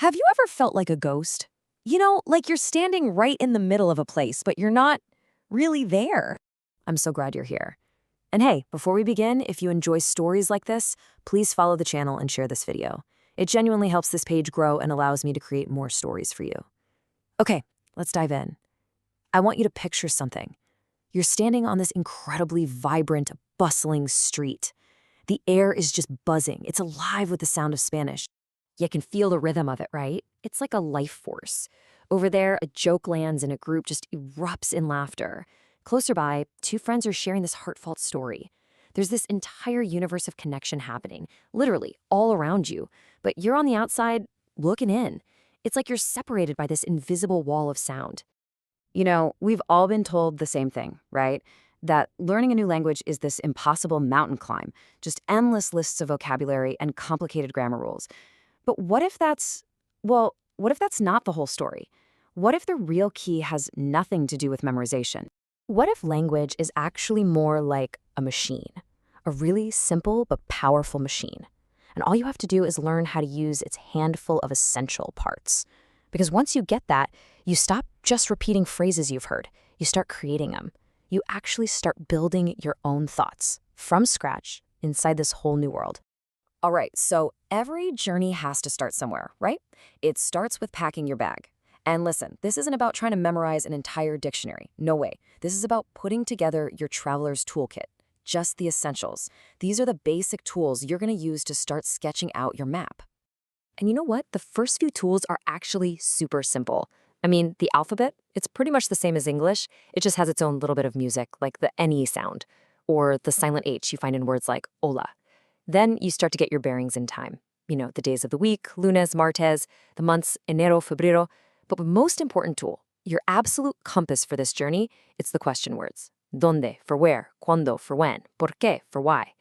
Have you ever felt like a ghost? Like you're standing right in the middle of a place, but you're not really there. I'm so glad you're here. And hey, before we begin, if you enjoy stories like this, please follow the channel and share this video. It genuinely helps this page grow and allows me to create more stories for you. Okay, let's dive in. I want you to picture something. You're standing on this incredibly vibrant, bustling street. The air is just buzzing. It's alive with the sound of Spanish. You can feel the rhythm of it, right? It's like a life force. Over there, a joke lands and a group just erupts in laughter. Closer by, two friends are sharing this heartfelt story. There's this entire universe of connection happening, literally all around you, but you're on the outside looking in. It's like you're separated by this invisible wall of sound. We've all been told the same thing, right? That learning a new language is this impossible mountain climb, just endless lists of vocabulary and complicated grammar rules. But what if that's not the whole story? What if the real key has nothing to do with memorization? What if language is actually more like a machine? A really simple but powerful machine. And all you have to do is learn how to use its handful of essential parts. Because once you get that, you stop just repeating phrases you've heard. You start creating them. You actually start building your own thoughts from scratch inside this whole new world. All right, so every journey has to start somewhere, right? It starts with packing your bag. And listen, this isn't about trying to memorize an entire dictionary. No way. This is about putting together your traveler's toolkit, just the essentials. These are the basic tools you're going to use to start sketching out your map. And you know what? The first few tools are actually super simple. I mean, the alphabet, it's pretty much the same as English. It just has its own little bit of music, like the NE sound, or the silent H you find in words like hola. Then you start to get your bearings in time. The days of the week, lunes, martes, the months, enero, febrero. But the most important tool, your absolute compass for this journey, it's the question words. Donde, for where, cuando, for when, por qué, for why.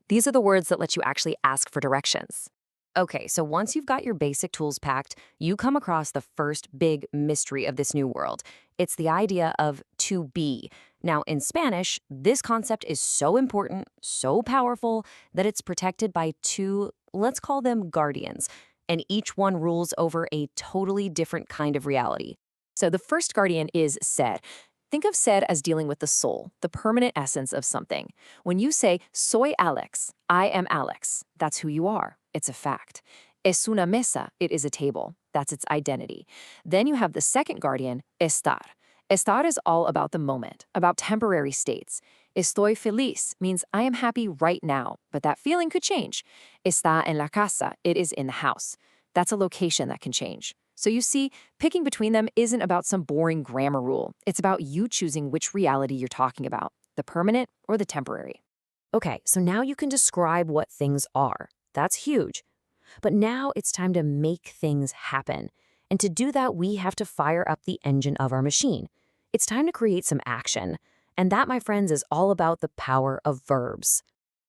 These are the words that let you actually ask for directions. Okay, so once you've got your basic tools packed, you come across the first big mystery of this new world. It's the idea of to be. Now, in Spanish, this concept is so important, so powerful, that it's protected by two, let's call them guardians, and each one rules over a totally different kind of reality. So the first guardian is ser. Think of ser as dealing with the soul, the permanent essence of something. When you say, soy Alex, I am Alex, that's who you are. It's a fact. Es una mesa, it is a table. That's its identity. Then you have the second guardian, estar. Estar is all about the moment, about temporary states. Estoy feliz means I am happy right now, but that feeling could change. Está en la casa, it is in the house. That's a location that can change. So you see, picking between them isn't about some boring grammar rule. It's about you choosing which reality you're talking about, the permanent or the temporary. Okay, so now you can describe what things are. That's huge. But now it's time to make things happen. And to do that, we have to fire up the engine of our machine. It's time to create some action. And that, my friends, is all about the power of verbs.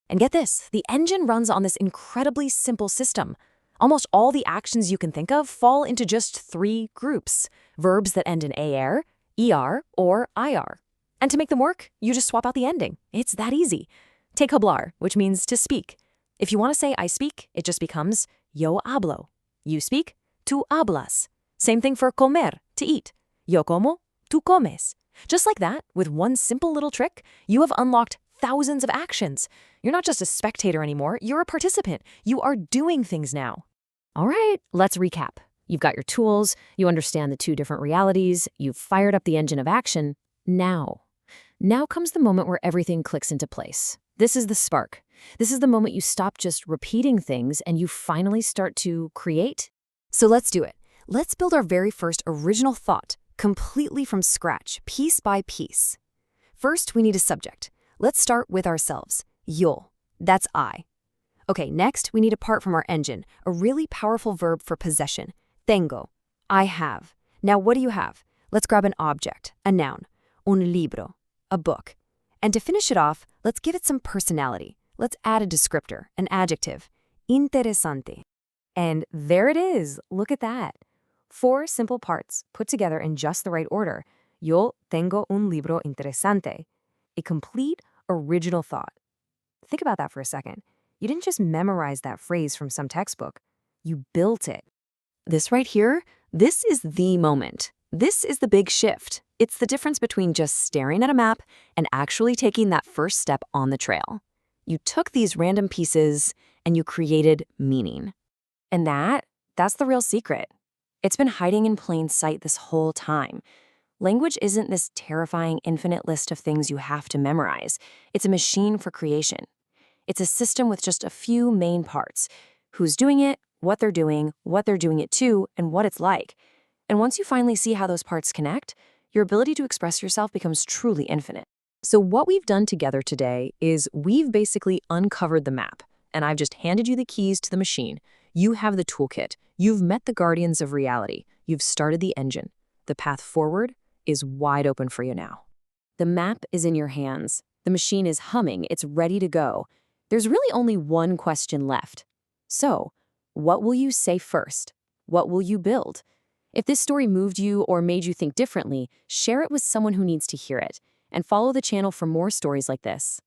And get this, the engine runs on this incredibly simple system. Almost all the actions you can think of fall into just 3 groups. Verbs that end in AR, ER, or IR. And to make them work, you just swap out the ending. It's that easy. Take hablar, which means to speak. If you want to say I speak, it just becomes yo hablo. You speak, tú hablas. Same thing for comer, to eat. Yo como, tú comes. Just like that, with one simple little trick, you have unlocked thousands of actions. You're not just a spectator anymore, you're a participant. You are doing things now. All right, let's recap. You've got your tools, you understand the 2 different realities, you've fired up the engine of action. Now comes the moment where everything clicks into place. This is the spark. This is the moment you stop just repeating things and you finally start to create. So let's do it. Let's build our very first original thought, completely from scratch, piece by piece. First, we need a subject. Let's start with ourselves. Yo, that's I. Okay, next, we need a part from our engine, a really powerful verb for possession. Tengo, I have. Now, what do you have? Let's grab an object, a noun. Un libro, a book. And to finish it off, let's give it some personality. Let's add a descriptor, an adjective. Interesante. And there it is. Look at that. 4 simple parts put together in just the right order. Yo tengo un libro interesante. A complete, original thought. Think about that for a second. You didn't just memorize that phrase from some textbook. You built it. This right here, this is the moment. This is the big shift. It's the difference between just staring at a map and actually taking that first step on the trail. You took these random pieces and you created meaning. And that's the real secret. It's been hiding in plain sight this whole time. Language isn't this terrifying infinite list of things you have to memorize. It's a machine for creation. It's a system with just a few main parts: who's doing it, what they're doing it to, and what it's like. And once you finally see how those parts connect, your ability to express yourself becomes truly infinite. So what we've done together today is we've basically uncovered the map, and I've just handed you the keys to the machine. You have the toolkit. You've met the guardians of reality. You've started the engine. The path forward is wide open for you now. The map is in your hands. The machine is humming. It's ready to go. There's really only one question left. So, what will you say first? What will you build? If this story moved you or made you think differently, share it with someone who needs to hear it, and follow the channel for more stories like this.